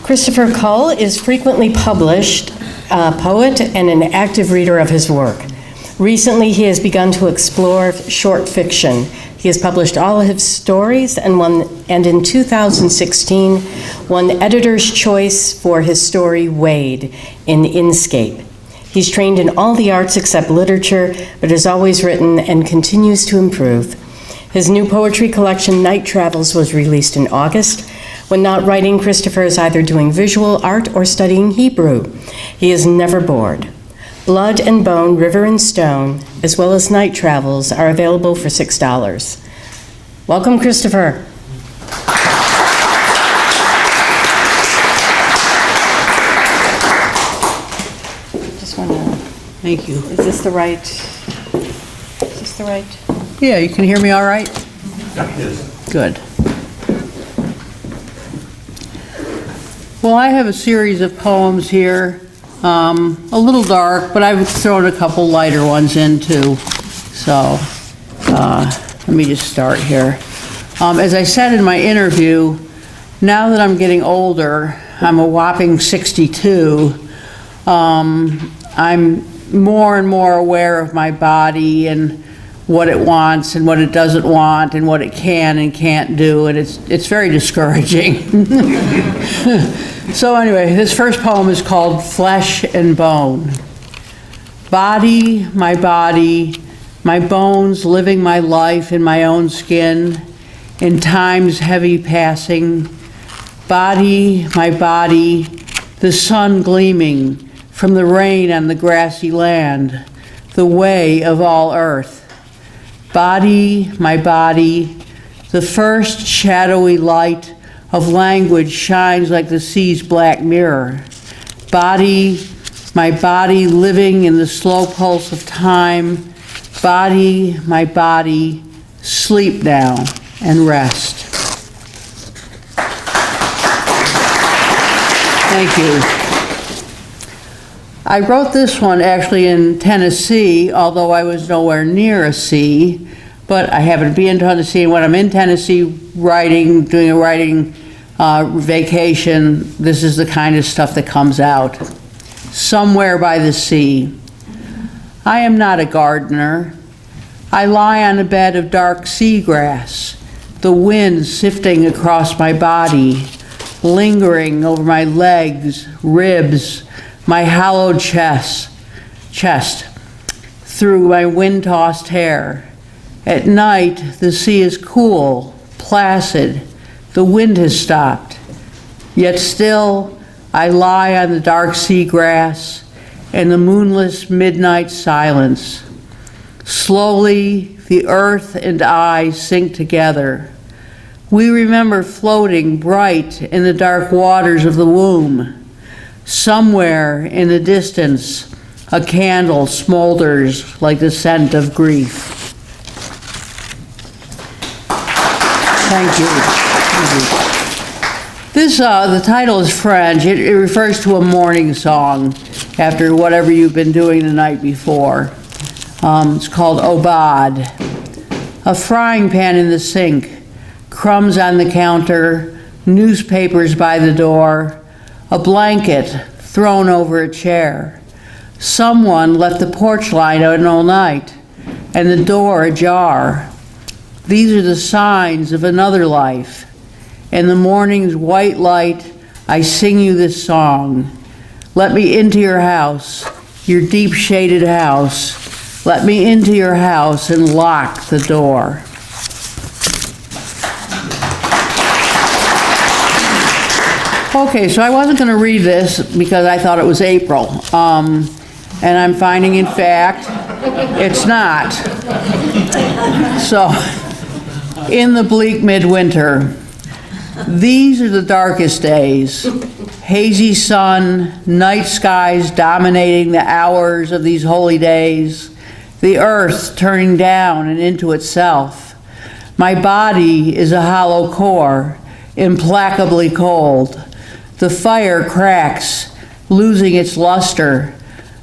Christopher Kuhl is frequently published poet and an active reader of his work. Recently, he has begun to explore short fiction. He has published all of his stories and in 2016 won Editor's Choice for his story Wade in Inscape. He's trained in all the arts except literature, but has always written and continues to improve. His new poetry collection, Night Travels, was released in August. When not writing, Christopher is either doing visual art or studying Hebrew. He is never bored. Blood and Bone, River and Stone, as well as Night Travels, are available for $6. Welcome, Christopher. Just want to... Thank you. Is this the right... Yeah, you can hear me all right? Yes. Good. Well, I have a series of poems here, a little dark, but I've thrown a couple lighter ones in too. So let me just start here. As I said in my interview, now that I'm getting older, I'm a whopping 62, I'm more and more aware of my body and what it wants and what it doesn't want and what it can and can't do, and it's very discouraging. So anyway, this first poem is called Flesh and Bone. Body, my bones living my life in my own skin, in time's heavy passing. Body, my body, the sun gleaming from the rain on the grassy land, the way of all earth. Body, my body, the first shadowy light of language shines like the sea's black mirror. Body, my body living in the slow pulse of time. Body, my body, sleep now and rest. Thank you. I wrote this one actually in Tennessee, although I was nowhere near a sea, but I happen to be in Tennessee, and when I'm in Tennessee doing a writing vacation, this is the kind of stuff that comes out. Somewhere by the sea. I am not a gardener. I lie on a bed of dark seagrass, the wind sifting across my body, lingering over my legs, ribs, my hollowed chest, through my wind-tossed hair. At night, the sea is cool, placid, the wind has stopped. Yet still, I lie on the dark sea grass and the moonless midnight silence. Slowly, the earth and I sink together. We remember floating bright in the dark waters of the womb. Somewhere in the distance, a candle smolders like the scent of grief. Thank you. This, the title is French. It refers to a morning song after whatever you've been doing the night before. It's called Obad. A frying pan in the sink, crumbs on the counter, newspapers by the door, a blanket thrown over a chair. Someone left the porch light on all night and the door ajar. These are the signs of another life. In the morning's white light, I sing you this song. Let me into your house, your deep shaded house. Let me into your house and lock the door. Okay, so I wasn't going to read this because I thought it was April. And I'm finding, in fact, it's not. So, in the bleak midwinter, these are the darkest days. Hazy sun, night skies dominating the hours of these holy days, the earth turning down and into itself. My body is a hollow core, implacably cold. The fire cracks, losing its luster,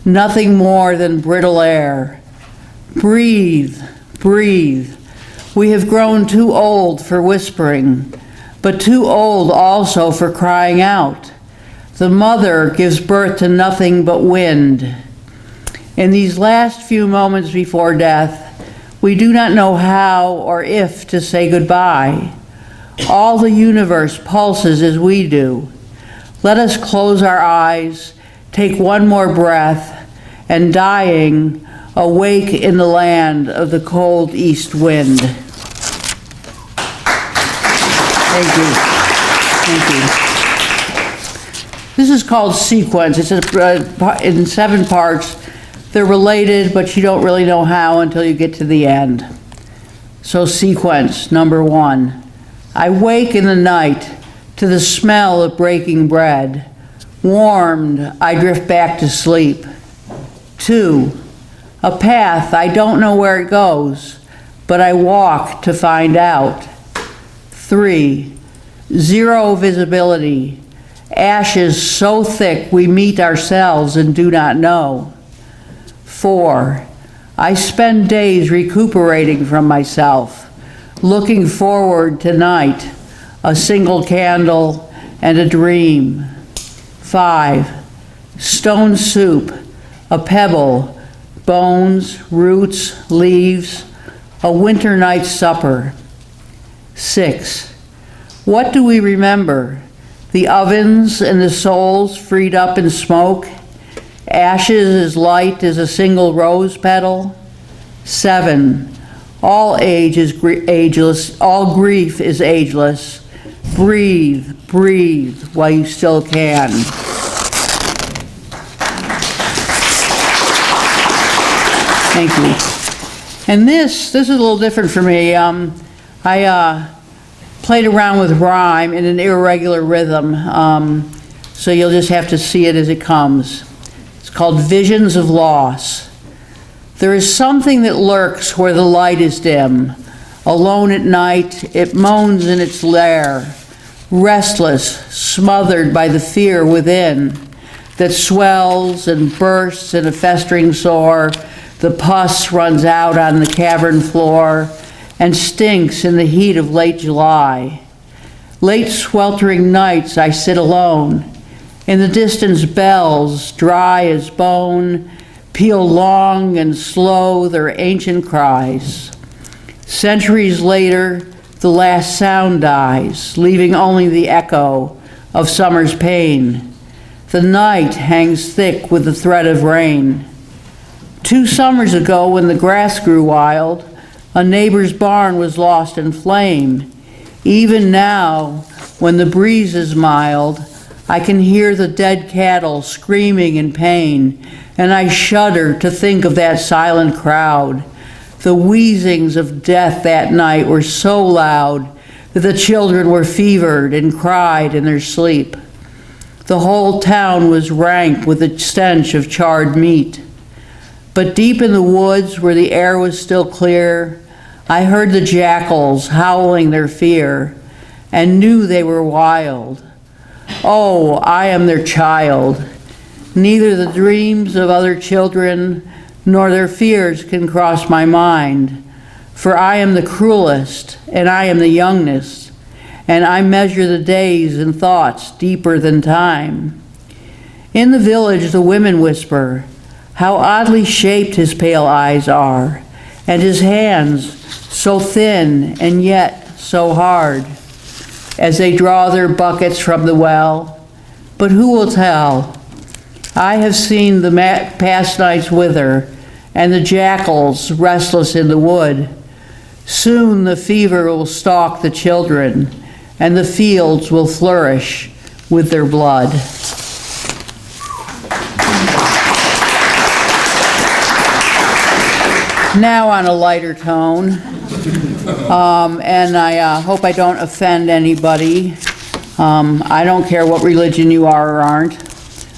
nothing more than brittle air. Breathe, breathe. We have grown too old for whispering, but too old also for crying out. The mother gives birth to nothing but wind. In these last few moments before death, we do not know how or if to say goodbye. All the universe pulses as we do. Let us close our eyes, take one more breath, and dying, awake in the land of the cold east wind. Thank you. Thank you. This is called Sequence. It's in 7 parts. They're related, but you don't really know how until you get to the end. So sequence number 1. I wake in the night to the smell of breaking bread. Warmed, I drift back to sleep. 2. A path, I don't know where it goes, but I walk to find out. 3. Zero visibility. Ashes so thick we meet ourselves and do not know. 4. I spend days recuperating from myself, looking forward to night, a single candle and a dream. 5. Stone soup, a pebble, bones, roots, leaves, a winter night's supper. 6. What do we remember? The ovens and the souls freed up in smoke? Ashes as light as a single rose petal? 7. All age is ageless, all grief is ageless. Breathe, breathe while you still can. Thank you. And this is a little different for me. I played around with rhyme in an irregular rhythm, so you'll just have to see it as it comes. It's called Visions of Loss. There is something that lurks where the light is dim. Alone at night, it moans in its lair, restless, smothered by the fear within, that swells and bursts in a festering sore. The pus runs out on the cavern floor and stinks in the heat of late July. Late sweltering nights I sit alone. In the distance bells, dry as bone, peal long and slow their ancient cries. Centuries later, the last sound dies, leaving only the echo of summer's pain. The night hangs thick with the threat of rain. 2 summers ago, when the grass grew wild, a neighbor's barn was lost in flame. Even now, when the breeze is mild, I can hear the dead cattle screaming in pain, and I shudder to think of that silent crowd. The wheezings of death that night were so loud that the children were fevered and cried in their sleep. The whole town was rank with the stench of charred meat. But deep in the woods, where the air was still clear, I heard the jackals howling their fear and knew they were wild. Oh, I am their child. Neither the dreams of other children nor their fears can cross my mind, for I am the cruelest and I am the youngest, and I measure the days and thoughts deeper than time. In the village the women whisper, how oddly shaped his pale eyes are, and his hands so thin and yet so hard, as they draw their buckets from the well. But who will tell? I have seen the past nights wither, and the jackals restless in the wood. Soon the fever will stalk the children, and the fields will flourish with their blood. Now on a lighter tone, and I hope I don't offend anybody. I don't care what religion you are or aren't.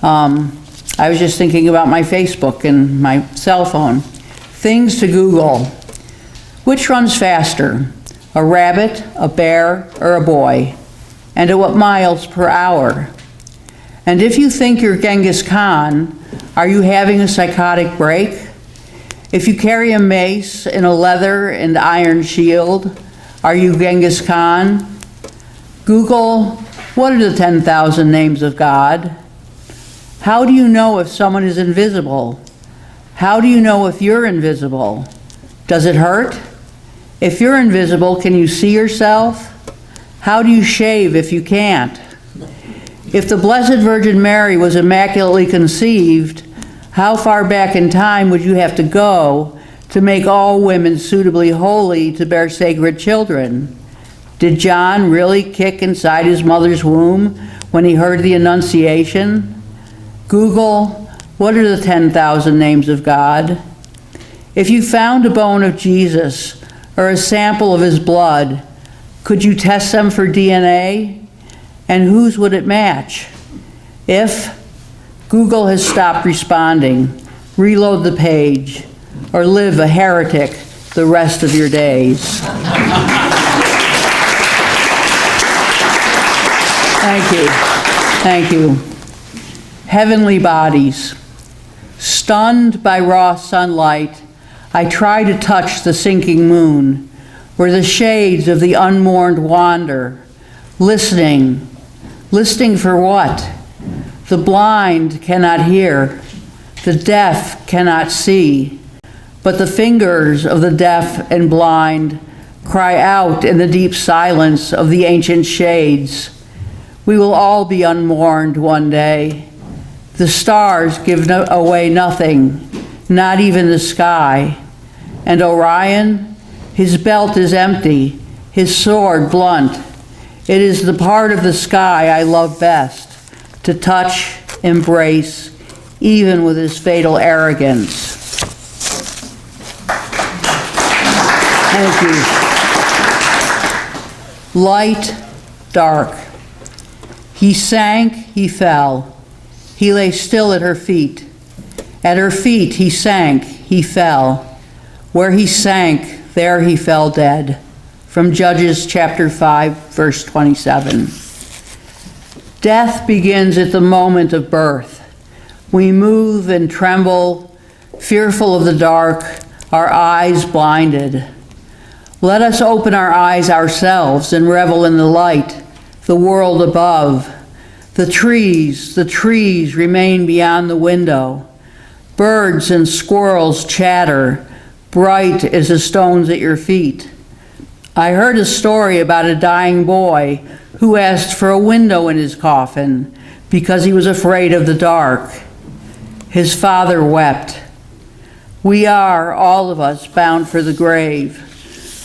I was just thinking about my Facebook and my cell phone. Things to Google. Which runs faster, a rabbit, a bear, or a boy? And at what miles per hour? And if you think you're Genghis Khan, are you having a psychotic break? If you carry a mace in a leather and iron shield, are you Genghis Khan? Google, what are the 10,000 names of God? How do you know if someone is invisible? How do you know if you're invisible? Does it hurt? If you're invisible, can you see yourself? How do you shave if you can't? If the Blessed Virgin Mary was immaculately conceived, how far back in time would you have to go to make all women suitably holy to bear sacred children? Did John really kick inside his mother's womb when he heard the Annunciation? Google, what are the 10,000 names of God? If you found a bone of Jesus or a sample of his blood, could you test them for DNA? And whose would it match? If Google has stopped responding, reload the page, or live a heretic the rest of your days. Thank you. Thank you. Heavenly bodies. Stunned by raw sunlight, I try to touch the sinking moon, where the shades of the unmourned wander, listening. Listening for what? The blind cannot hear, the deaf cannot see, but the fingers of the deaf and blind cry out in the deep silence of the ancient shades. We will all be unmourned one day. The stars give away nothing, not even the sky. And Orion, his belt is empty, his sword blunt. It is the part of the sky I love best, to touch, embrace, even with his fatal arrogance. Thank you. Light, dark. He sank, he fell. He lay still at her feet. At her feet he sank, he fell. Where he sank, there he fell dead. From Judges chapter 5, verse 27. Death begins at the moment of birth. We move and tremble, fearful of the dark, our eyes blinded. Let us open our eyes ourselves and revel in the light, the world above. The trees remain beyond the window. Birds and squirrels chatter, bright as the stones at your feet. I heard a story about a dying boy who asked for a window in his coffin because he was afraid of the dark. His father wept. We are, all of us, bound for the grave.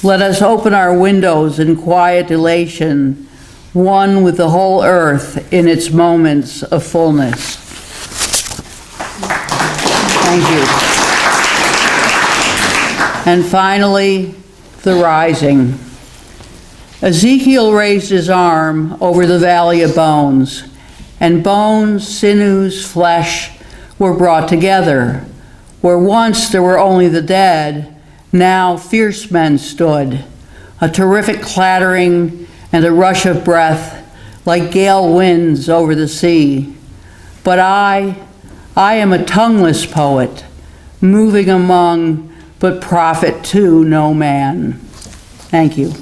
Let us open our windows in quiet elation, one with the whole earth in its moments of fullness. Thank you. And finally, the rising. Ezekiel raised his arm over the valley of bones, and bones, sinews, flesh were brought together. Where once there were only the dead, now fierce men stood, a terrific clattering and a rush of breath like gale winds over the sea. But I am a tongueless poet, moving among, but profit to no man. Thank you.